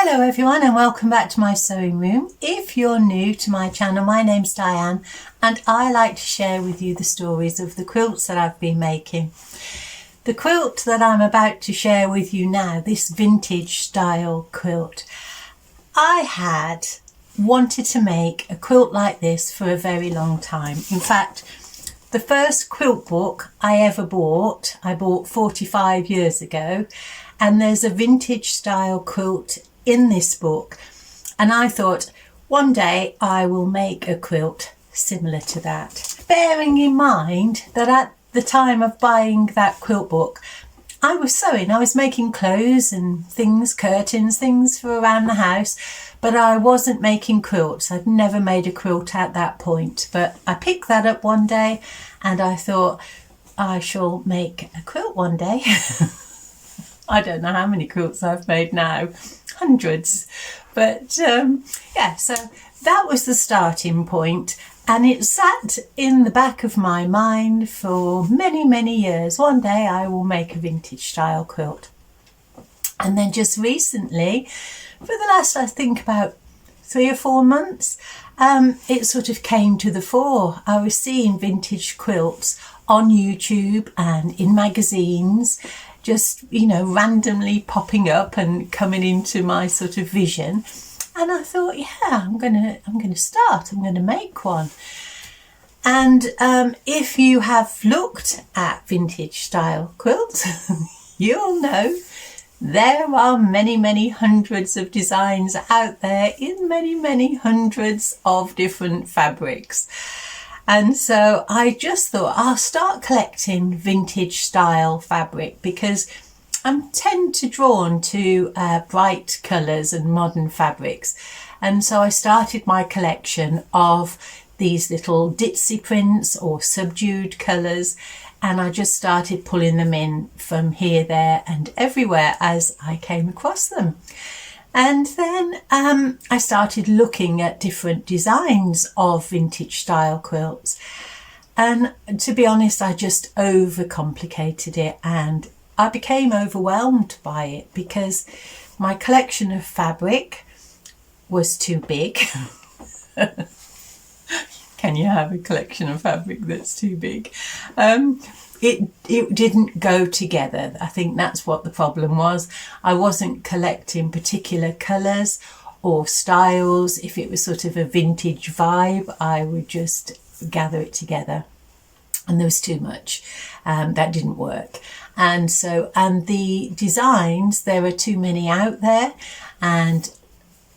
Hello everyone and welcome back to my sewing room. If you're new to my channel, my name's Diane and I like to share with you the stories of the quilts that I've been making. The quilt that I'm about to share with you now, this vintage style quilt, I had wanted to make a quilt like this for a very long time. In fact, the first quilt book I ever bought, I bought 45 years ago, and there's a vintage style quilt in this book, and I thought one day I will make a quilt similar to that. Bearing in mind that at the time of buying that quilt book I was sewing, I was making clothes and things, curtains, things for around the house, but I wasn't making quilts. I'd never made a quilt at that point, but I picked that up one day and I thought I shall make a quilt one day. I don't know how many quilts I've made now, hundreds, but yeah, so that was the starting point, and it sat in the back of my mind for many years. One day I will make a vintage style quilt. And then just recently, for the last I think about 3 or 4 months, it sort of came to the fore. I was seeing vintage quilts on YouTube and in magazines, just, you know, randomly popping up and coming into my sort of vision, and I thought, yeah, I'm gonna make one. And if you have looked at vintage style quilts, you'll know there are many hundreds of designs out there in many hundreds of different fabrics. And so I just thought I'll start collecting vintage style fabric because I tend to drawn to bright colours and modern fabrics. And so I started my collection of these little ditzy prints or subdued colours, and I just started pulling them in from here, there and everywhere as I came across them. And then I started looking at different designs of vintage style quilts, and to be honest, I just overcomplicated it and I became overwhelmed by it because my collection of fabric was too big. Can you have a collection of fabric that's too big? It didn't go together. I think that's what the problem was. I wasn't collecting particular colours or styles. If it was sort of a vintage vibe, I would just gather it together. And there was too much. That didn't work. And the designs, there are too many out there, and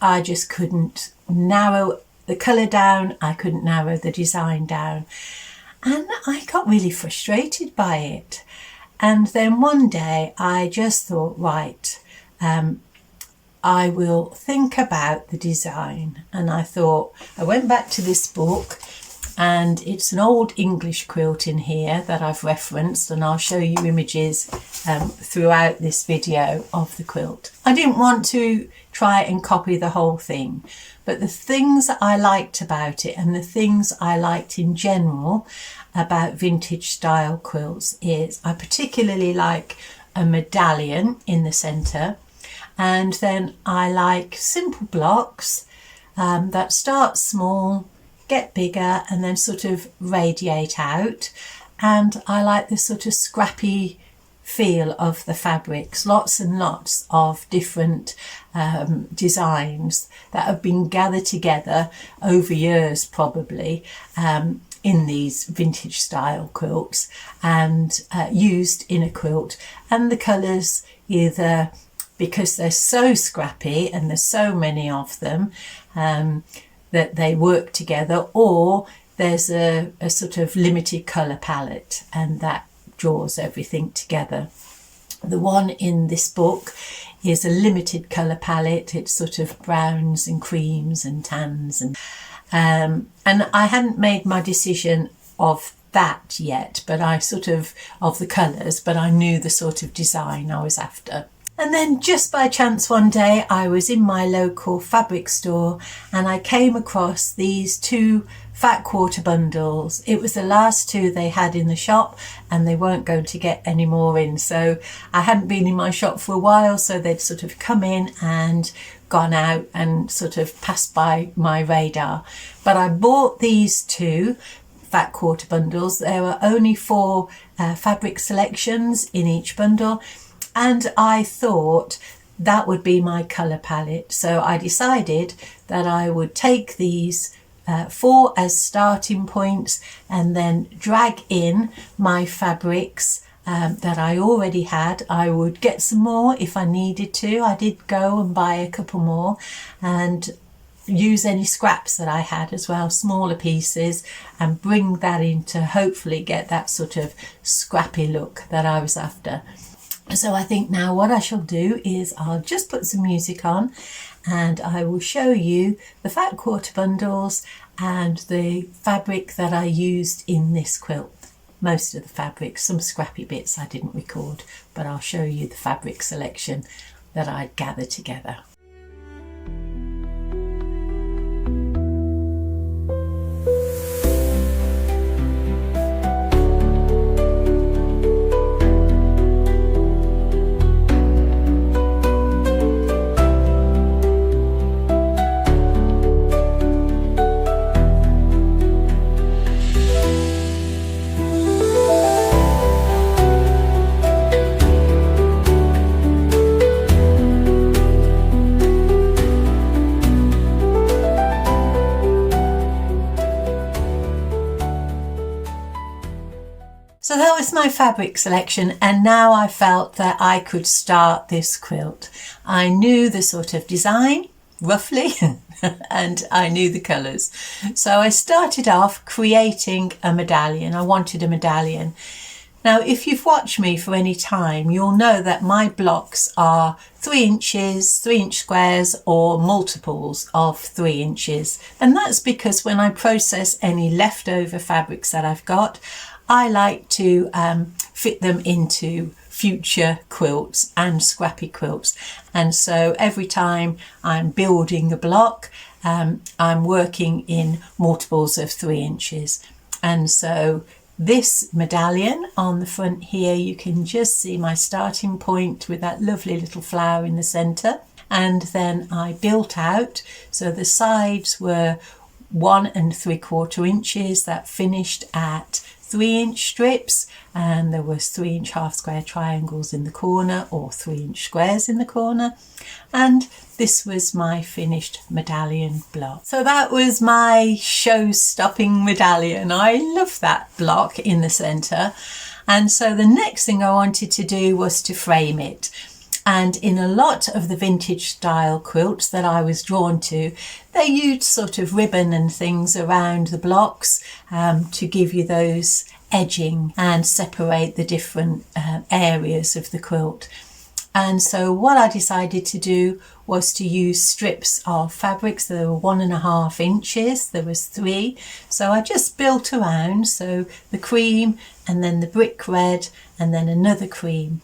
I just couldn't narrow the colour down. I couldn't narrow the design down. And I got really frustrated by it. And then one day I just thought, right, I will think about the design. And I went back to this book, and it's an old English quilt in here that I've referenced, and I'll show you images throughout this video of the quilt. I didn't want to try and copy the whole thing, but the things that I liked about it and the things I liked in general about vintage style quilts is I particularly like a medallion in the centre, and then I like simple blocks that start small, get bigger and then sort of radiate out, and I like this sort of scrappy feel of the fabrics, lots and lots of different designs that have been gathered together over years probably in these vintage style quilts and used in a quilt. And the colours, either because they're so scrappy and there's so many of them that they work together, or there's a sort of limited colour palette and that draws everything together. The one in this book is a limited colour palette. It's sort of browns and creams and tans, and I hadn't made my decision of that yet, but I sort of the colours, but I knew the sort of design I was after. And then just by chance one day I was in my local fabric store and I came across these two fat quarter bundles. It was the last two they had in the shop and they weren't going to get any more in. So I hadn't been in my shop for a while, so they'd sort of come in and gone out and sort of passed by my radar. But I bought these two fat quarter bundles. There were only 4 fabric selections in each bundle, and I thought that would be my colour palette. So I decided that I would take these 4 as starting points and then drag in my fabrics that I already had. I would get some more if I needed to. I did go and buy a couple more and use any scraps that I had as well, smaller pieces, and bring that in to hopefully get that sort of scrappy look that I was after. So I think now what I shall do is I'll just put some music on and I will show you the fat quarter bundles and the fabric that I used in this quilt. Most of the fabric, some scrappy bits I didn't record, but I'll show you the fabric selection that I gathered together. So that was my fabric selection, and now I felt that I could start this quilt. I knew the sort of design, roughly, and I knew the colours. So I started off creating a medallion. I wanted a medallion. Now, if you've watched me for any time, you'll know that my blocks are 3 inches, 3-inch squares, or multiples of 3 inches. And that's because when I process any leftover fabrics that I've got, I like to fit them into future quilts and scrappy quilts. And so every time I'm building a block, I'm working in multiples of 3 inches. And so this medallion on the front here, you can just see my starting point with that lovely little flower in the centre. And then I built out, so the sides were 1 3/4 inches, that finished at 3-inch strips, and there was 3-inch half square triangles in the corner, or 3-inch squares in the corner, and this was my finished medallion block. So that was my show-stopping medallion. I love that block in the centre, and so the next thing I wanted to do was to frame it. And in a lot of the vintage style quilts that I was drawn to, they used sort of ribbon and things around the blocks to give you those edging and separate the different areas of the quilt. And so what I decided to do was to use strips of fabrics. There were 1.5 inches, there was 3. So I just built around, so the cream and then the brick red and then another cream.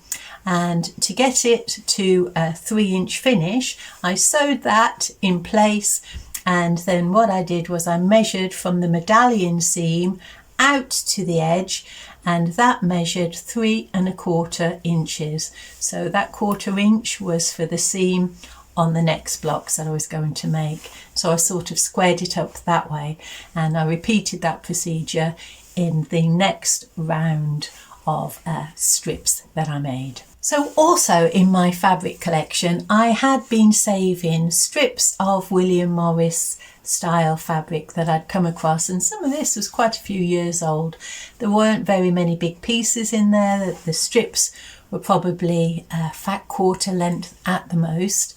And to get it to a 3-inch finish, I sewed that in place, and then what I did was I measured from the medallion seam out to the edge, and that measured 3.25 inches. So that 1/4 inch was for the seam on the next blocks that I was going to make. So I sort of squared it up that way, and I repeated that procedure in the next round of strips that I made. So also in my fabric collection, I had been saving strips of William Morris style fabric that I'd come across, and some of this was quite a few years old. There weren't very many big pieces in there. The strips were probably a fat quarter length at the most,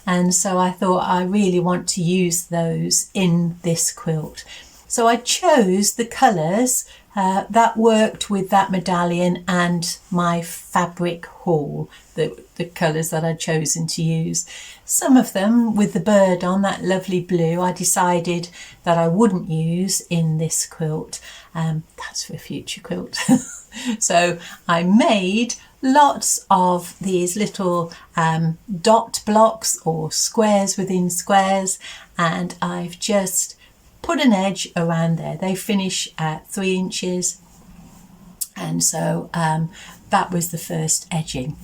and so I thought I really want to use those in this quilt. So I chose the colours that worked with that medallion and my fabric haul, the colours that I'd chosen to use. Some of them with the bird on, that lovely blue, I decided that I wouldn't use in this quilt. That's for a future quilt. So I made lots of these little dot blocks or squares within squares, and I've just put an edge around there. They finish at 3 inches, and so that was the first edging.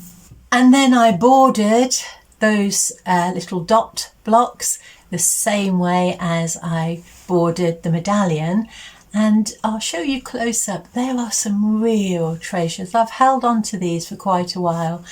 And then I bordered those little dot blocks the same way as I bordered the medallion, and I'll show you close up. There are some real treasures. I've held on to these for quite a while,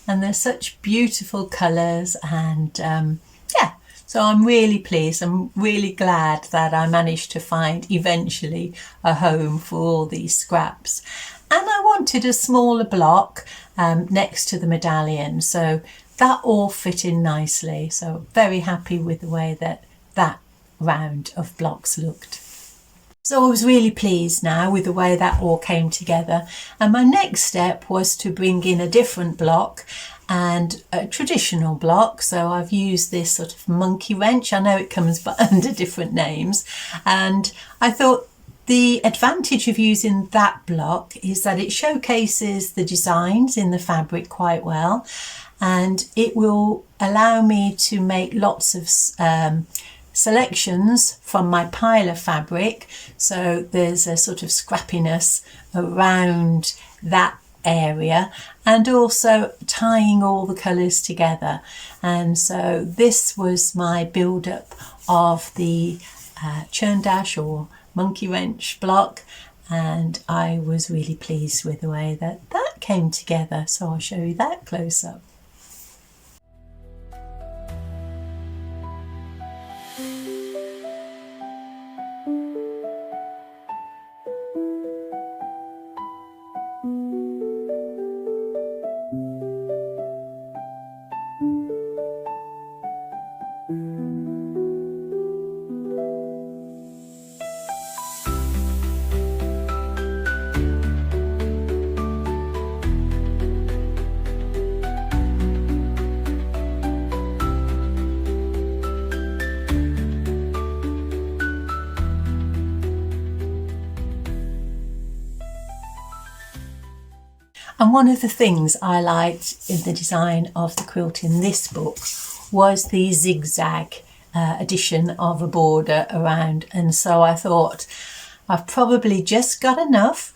and they're such beautiful colours, and yeah, so I'm really pleased. I'm really glad that I managed to find eventually a home for all these scraps. And I wanted a smaller block next to the medallion, so that all fit in nicely. So very happy with the way that that round of blocks looked. So I was really pleased now with the way that all came together. And my next step was to bring in a different block, and a traditional block. So I've used this sort of monkey wrench. I know it comes under different names, and I thought the advantage of using that block is that it showcases the designs in the fabric quite well, and it will allow me to make lots of selections from my pile of fabric. So there's a sort of scrappiness around that area, and also tying all the colours together. And so this was my build up of the churn dash or monkey wrench block, and I was really pleased with the way that that came together. So I'll show you that close up. And one of the things I liked in the design of the quilt in this book was the zigzag addition of a border around. And so I thought I've probably just got enough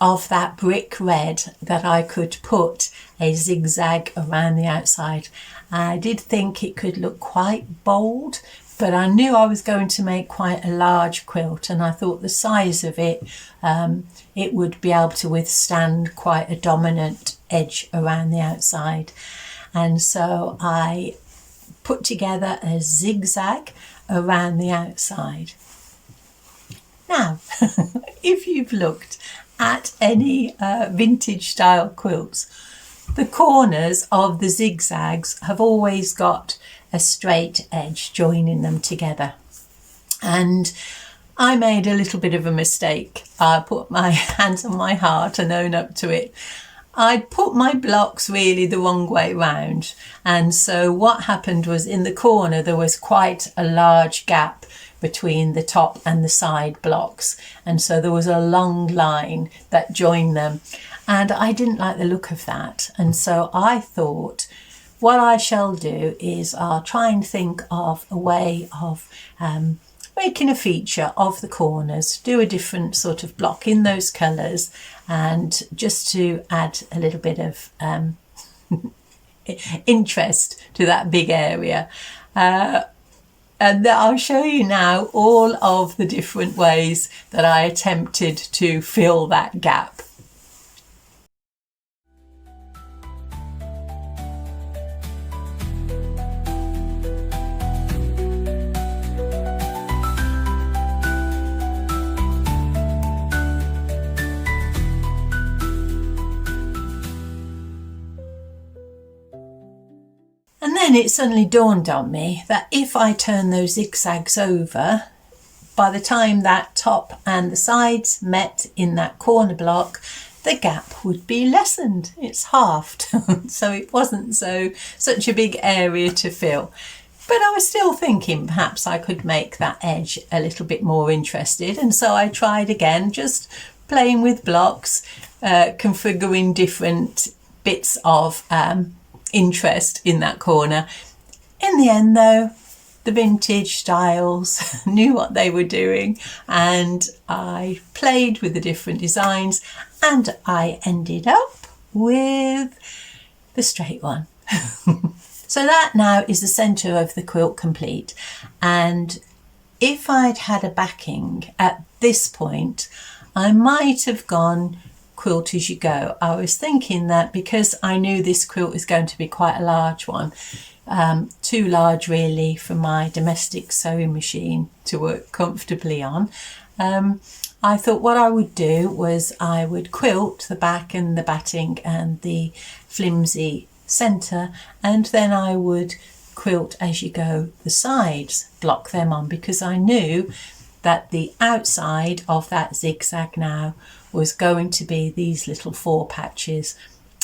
of that brick red that I could put a zigzag around the outside. I did think it could look quite bold, but I knew I was going to make quite a large quilt, and I thought the size of it, it would be able to withstand quite a dominant edge around the outside. And so I put together a zigzag around the outside. Now, if you've looked at any vintage style quilts, the corners of the zigzags have always got a straight edge joining them together. And I made a little bit of a mistake. I put my hands on my heart and own up to it. I put my blocks really the wrong way round. And so what happened was, in the corner there was quite a large gap between the top and the side blocks. And so there was a long line that joined them. And I didn't like the look of that. And so I thought, what I shall do is I'll try and think of a way of making a feature of the corners, do a different sort of block in those colours, and just to add a little bit of interest to that big area. And I'll show you now all of the different ways that I attempted to fill that gap. And then it suddenly dawned on me that if I turn those zigzags over, by the time that top and the sides met in that corner block, the gap would be lessened. It's halved. So it wasn't such a big area to fill. But I was still thinking perhaps I could make that edge a little bit more interested. And so I tried again, just playing with blocks, configuring different bits of interest in that corner. In the end though, the vintage styles, knew what they were doing, and I played with the different designs, and I ended up with the straight one. So that now is the centre of the quilt complete, and if I'd had a backing at this point, I might have gone quilt as you go. I was thinking that because I knew this quilt is going to be quite a large one, too large really for my domestic sewing machine to work comfortably on, I thought what I would do was I would quilt the back and the batting and the flimsy centre, and then I would quilt as you go the sides, block them on, because I knew that the outside of that zigzag now was going to be these little 4 patches,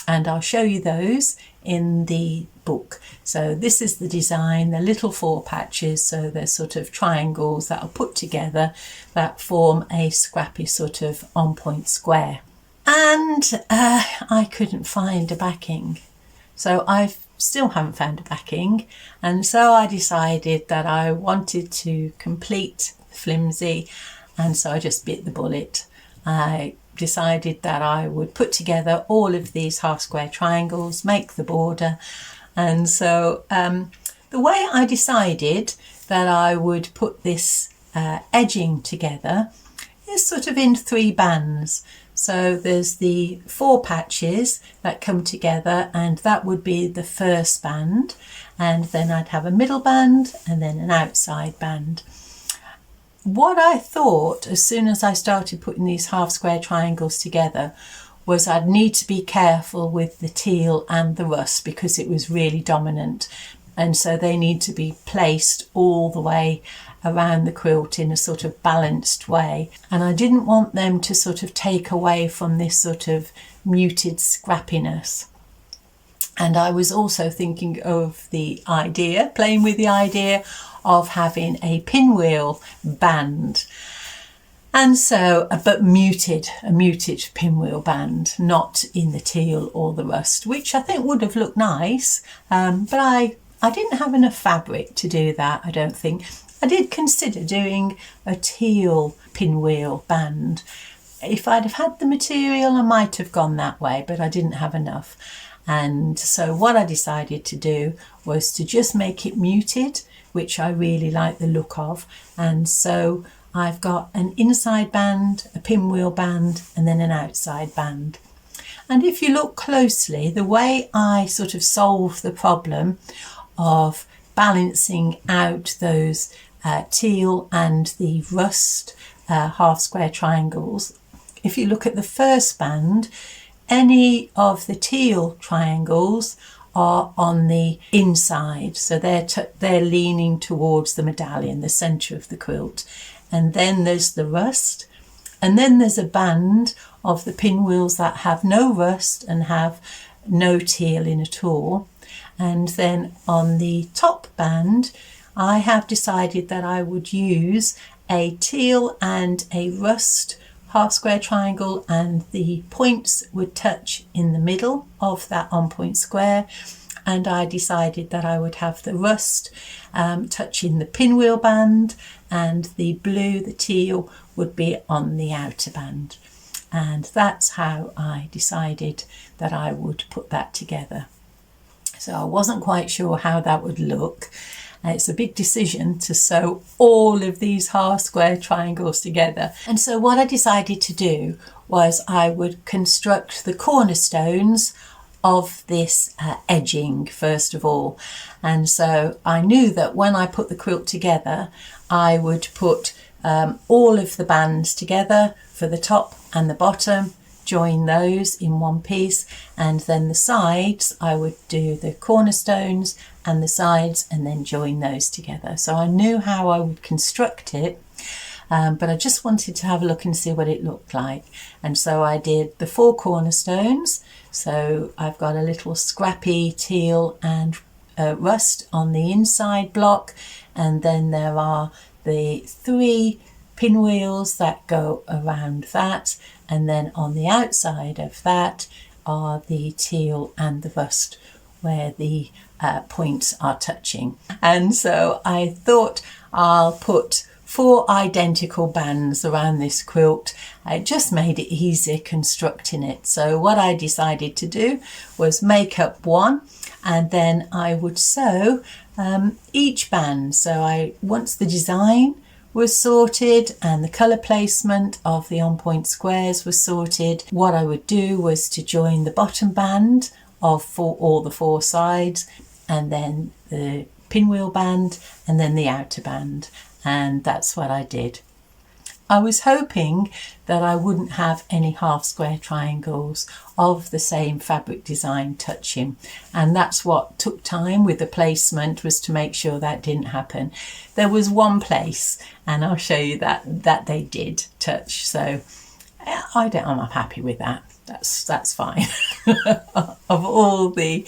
and I'll show you those in the book. So this is the design, the little 4 patches, so they're sort of triangles that are put together that form a scrappy sort of on-point square. And I couldn't find a backing, so I still haven't found a backing, and so I decided that I wanted to complete the flimsy, and so I just bit the bullet. I decided that I would put together all of these half square triangles, make the border, and so the way I decided that I would put this edging together is sort of in 3 bands. So there's the 4 patches that come together, and that would be the first band, and then I'd have a middle band and then an outside band. What I thought as soon as I started putting these half square triangles together was I'd need to be careful with the teal and the rust because it was really dominant, and so they need to be placed all the way around the quilt in a sort of balanced way, and I didn't want them to sort of take away from this sort of muted scrappiness. And I was also thinking of the idea, playing with the idea of having a pinwheel band, and so but a muted pinwheel band, not in the teal or the rust, which I think would have looked nice, but I didn't have enough fabric to do that, I don't think. I did consider doing a teal pinwheel band. If I'd have had the material, I might have gone that way, but I didn't have enough. And so what I decided to do was to just make it muted, which I really like the look of. And so I've got an inside band, a pinwheel band, and then an outside band. And if you look closely, the way I sort of solve the problem of balancing out those teal and the rust half square triangles, if you look at the first band, any of the teal triangles are on the inside, so they're leaning towards the medallion, the centre of the quilt. And then there's the rust, and then there's a band of the pinwheels that have no rust and have no teal in at all. And then on the top band, I have decided that I would use a teal and a rust half square triangle, and the points would touch in the middle of that on-point square. And I decided that I would have the rust touching the pinwheel band, and the blue, the teal, would be on the outer band. And that's how I decided that I would put that together. So I wasn't quite sure how that would look. It's a big decision to sew all of these half square triangles together. And so what I decided to do was I would construct the cornerstones of this edging first of all. And so I knew that when I put the quilt together, I would put all of the bands together for the top and the bottom, join those in one piece, and then the sides I would do the cornerstones and the sides and then join those together. So I knew how I would construct it, but I just wanted to have a look and see what it looked like. And so I did the 4 cornerstones. So I've got a little scrappy teal and rust on the inside block, and then there are the 3 pinwheels that go around that, and then on the outside of that are the teal and the rust where the points are touching. And so I thought I'll put 4 identical bands around this quilt. It just made it easier constructing it. So what I decided to do was make up one, and then I would sew each band. So once the design was sorted and the colour placement of the on-point squares was sorted, what I would do was to join the bottom band of all the 4 sides, and then the pinwheel band, and then the outer band. And that's what I did. I was hoping that I wouldn't have any half square triangles of the same fabric design touching, and that's what took time with the placement, was to make sure that didn't happen. There was one place, and I'll show you that they did touch, so I'm happy with that. That's fine. Of all the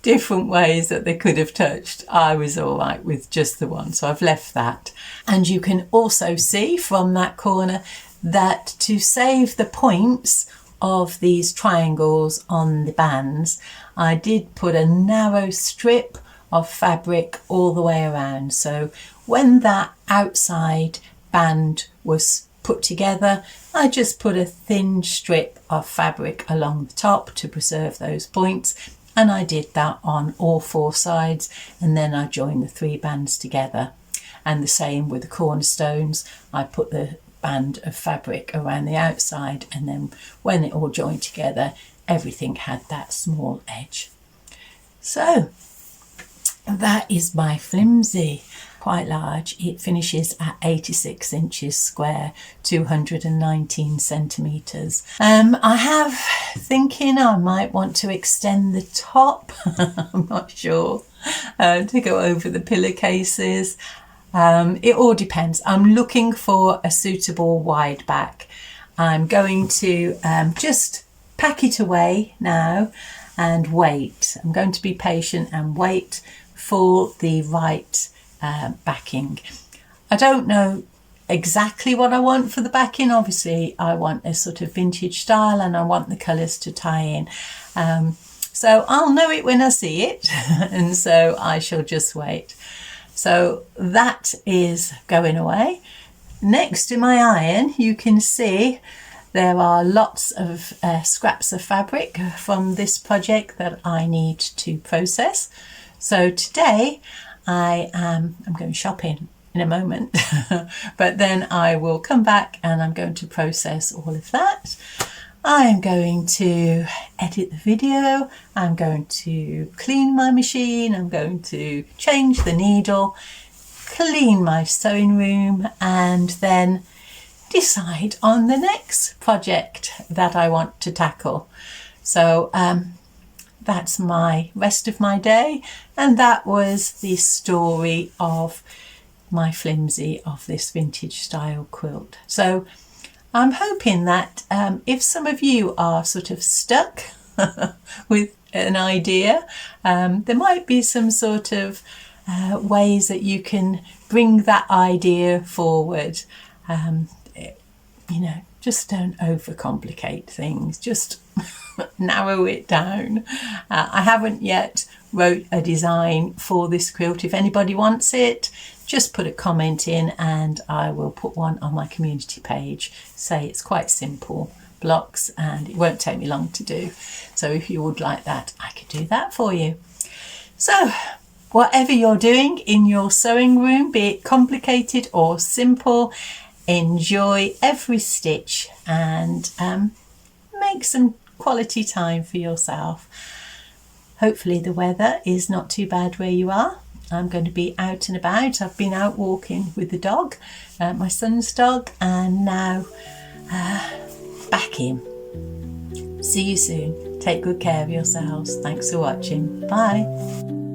different ways that they could have touched, I was all right with just the one, so I've left that. And you can also see from that corner that to save the points of these triangles on the bands, I did put a narrow strip of fabric all the way around. So when that outside band was put together, I just put a thin strip of fabric along the top to preserve those points, and I did that on all 4 sides, and then I joined the 3 bands together. And the same with the cornerstones, I put the band of fabric around the outside, and then when it all joined together, everything had that small edge. So that is my flimsy. Quite large. It finishes at 86 inches square, 219 centimetres. I have thinking I might want to extend the top. I'm not sure, to go over the pillowcases. It all depends. I'm looking for a suitable wide back. I'm going to just pack it away now and wait. I'm going to be patient and wait for the right backing. I don't know exactly what I want for the backing. Obviously I want a sort of vintage style, and I want the colours to tie in. So I'll know it when I see it, and so I shall just wait. So that is going away. Next to my iron, you can see there are lots of scraps of fabric from this project that I need to process. So today I'm going shopping in a moment, but then I will come back and I'm going to process all of that. I am going to edit the video, I'm going to clean my machine, I'm going to change the needle, clean my sewing room, and then decide on the next project that I want to tackle. So that's my rest of my day, and that was the story of my flimsy, of this vintage style quilt. So I'm hoping that if some of you are sort of stuck with an idea, there might be some sort of ways that you can bring that idea forward. You know, just don't overcomplicate things, just narrow it down. I haven't yet wrote a design for this quilt. If anybody wants it, just put a comment in and I will put one on my community page. Say it's quite simple blocks and it won't take me long to do. So if you would like that, I could do that for you. So whatever you're doing in your sewing room, be it complicated or simple, enjoy every stitch and make some quality time for yourself. Hopefully the weather is not too bad where you are. I'm going to be out and about. I've been out walking with the dog, my son's dog, and now back in. See you soon. Take good care of yourselves. Thanks for watching. Bye.